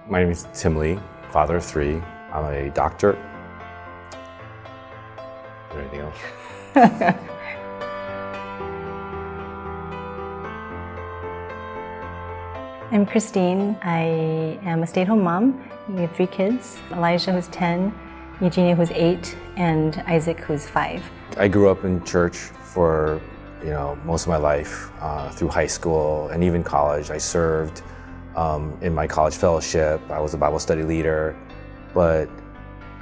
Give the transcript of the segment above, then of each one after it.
My name is Tim Lee, father of three. I'm a doctor. Is there anything else? I'm Christine. I am a stay-at-home mom. We have 3 kids. Elijah, who's 10, Eugenia, who's 8, and Isaac, who's 5. I grew up in church for most of my life, through high school and even college. I served in my college fellowship. I was a Bible study leader, but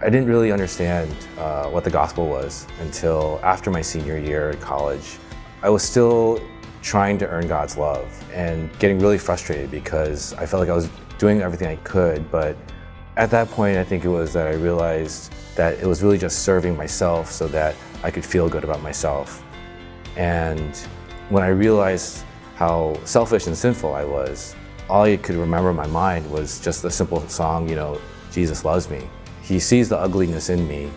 I didn't really understand what the gospel was until after my senior year at college. I was still trying to earn God's love and getting really frustrated because I felt like I was doing everything I could, but at that point I think it was that I realized that it was really just serving myself so that I could feel good about myself. And when I realized how selfish and sinful I was, all I could remember in my mind was just the simple song, Jesus loves me. He sees the ugliness in me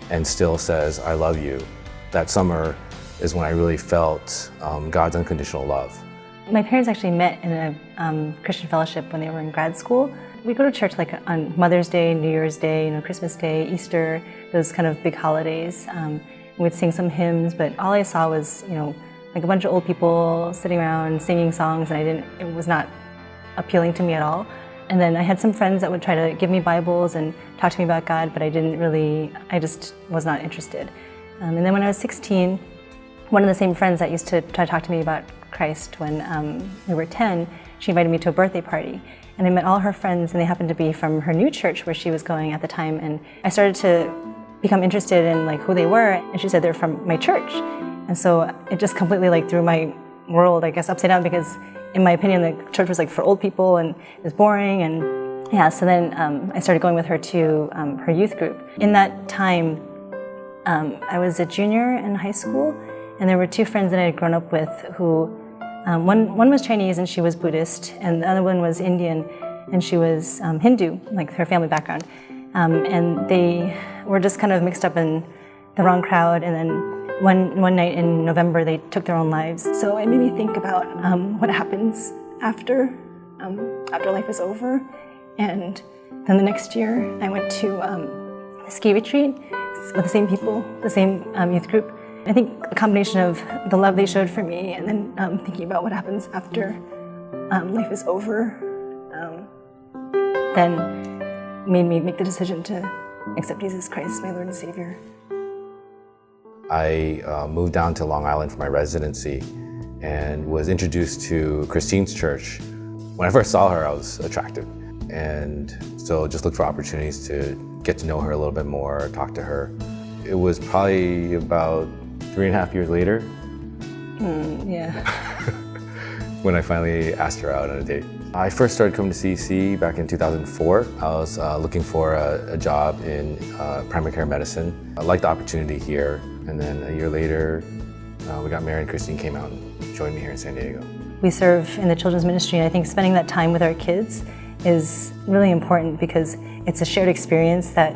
and still says, I love you. That summer is when I really felt God's unconditional love. My parents actually met in a Christian fellowship when they were in grad school. We go to church like on Mother's Day, New Year's Day, Christmas Day, Easter, those kind of big holidays. We'd sing some hymns, but all I saw was, like a bunch of old people sitting around singing songs, and it was not appealing to me at all. And then I had some friends that would try to give me Bibles and talk to me about God, but I just was not interested. And then when I was 16, one of the same friends that used to try to talk to me about Christ when we were 10, she invited me to a birthday party. And I met all her friends, and they happened to be from her new church where she was going at the time. And I started to become interested in who they were, and she said they're from my church. And so it just completely threw my world, I guess, upside down, because in my opinion, the church was for old people and it was boring. And yeah, so then I started going with her to her youth group. In that time, I was a junior in high school, and there were 2 friends that I had grown up with who, one was Chinese and she was Buddhist, and the other one was Indian and she was Hindu, her family background. And they were just kind of mixed up in the wrong crowd, and then one night in November they took their own lives. So it made me think about what happens after life is over. And then the next year I went to a ski retreat with the same people, the same youth group. I think a combination of the love they showed for me and then thinking about what happens after life is over, then made me make the decision to accept Jesus Christ as my Lord and Savior. I moved down to Long Island for my residency and was introduced to Christine's church. When I first saw her, I was attracted, and so just looked for opportunities to get to know her a little bit more, talk to her. It was probably about 3.5 years later Yeah. when I finally asked her out on a date. I first started coming to CEC back in 2004. I was looking for a job in primary care medicine. I liked the opportunity here, and then a year later we got married and Christine came out and joined me here in San Diego. We serve in the children's ministry, and I think spending that time with our kids is really important because it's a shared experience that,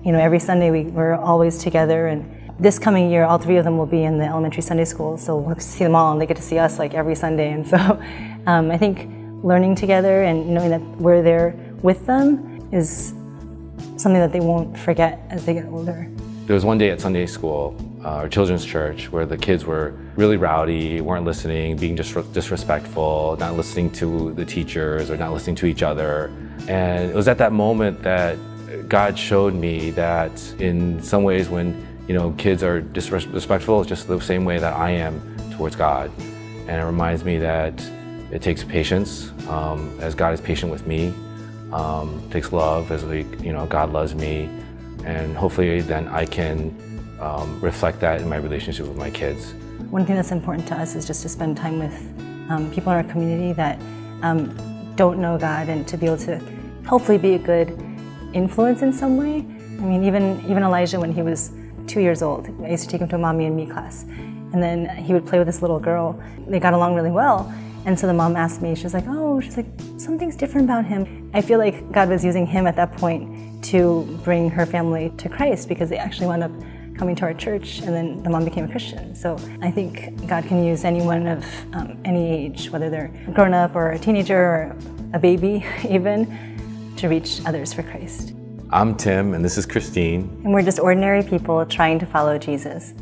every Sunday we're always together. And this coming year, all 3 of them will be in the elementary Sunday school, so we'll see them all and they get to see us every Sunday. And so I think learning together and knowing that we're there with them is something that they won't forget as they get older. There was one day at Sunday school, our children's church, where the kids were really rowdy, weren't listening, being disrespectful, not listening to the teachers or not listening to each other. And it was at that moment that God showed me that in some ways when kids are disrespectful, it's just the same way that I am towards God. And it reminds me that it takes patience, as God is patient with me. It takes love, as God loves me. And hopefully then I can reflect that in my relationship with my kids. One thing that's important to us is just to spend time with people in our community that don't know God, and to be able to hopefully be a good influence in some way. I mean, even Elijah, when he was 2 years old, I used to take him to a mommy and me class, and then he would play with this little girl. They got along really well, and so the mom asked me, she's like, something's different about him. I feel like God was using him at that point to bring her family to Christ, because they actually wound up coming to our church, and then the mom became a Christian. So I think God can use anyone of any age, whether they're grown up or a teenager or a baby even, to reach others for Christ. I'm Tim, and this is Christine. And we're just ordinary people trying to follow Jesus.